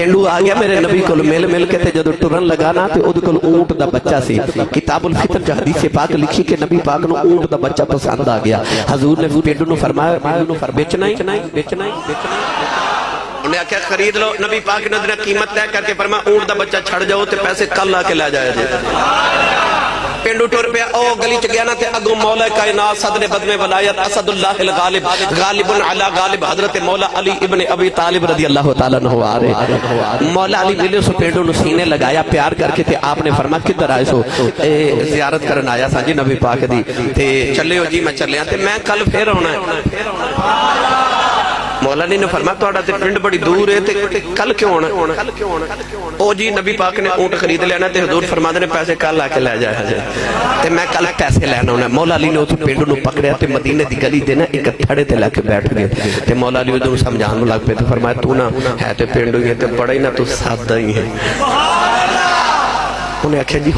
پینڈو آ گیا میرے نبی کو مل مل کے تے جدو ٹرن لگانا تے اودے کول اونٹ دا بچہ سی کتاب الفطر جو حدیث پاک لکھی کہ نبی پاک نو اونٹ دا بچہ پسند آ گیا حضور نے پینڈو نو فرمایا بیچنا ہی انہیں آکھیا خرید لو نبی پاک نے قیمت طے کر کے فرمایا اونٹ دا بچہ چھڑ جاؤ تے پیسے کل آ کے لے جایا جائے پینڈو ٹور پہ او گلی چ گیا نا تے اگو مولا کائنات صدر بدم ولایت اسد اللہ الغالب غالب علی غالب حضرت مولا علی ابن ابی طالب رضی اللہ تعالیٰ عنہ آ رہے مولا علی ملے سو پینڈو نو سینے لگایا پیار کر کے تے آپ نے فرمایا کدھر آئے سو زیارت کرن آیا سا جی نبی پاک دی تے چلے ہو جی میں چلیا تے میں کل پھر ہونا ہے مولا نے فرمایا توڑا تے پنڈ بڑی دور ہے تے کل کیوں ہونا او جی نبی پاک نے اونٹ خرید لینا تے حضور فرما دے پیسے کل آ کے لے جایا تے میں کل پیسے لینا ہونا مولا علی نے اس پنڈ نو پکڑیا تے مدینے دی گلی دے نا ایک تھڑے تے لے کے بیٹھ گئے تے مولا علی ادھر سمجھان لگ پے تے فرمایا تو نا ہے تے پنڈ ہی تے بڑا ہی نا تو سادہ ہی ہے انہیں آکھیا جی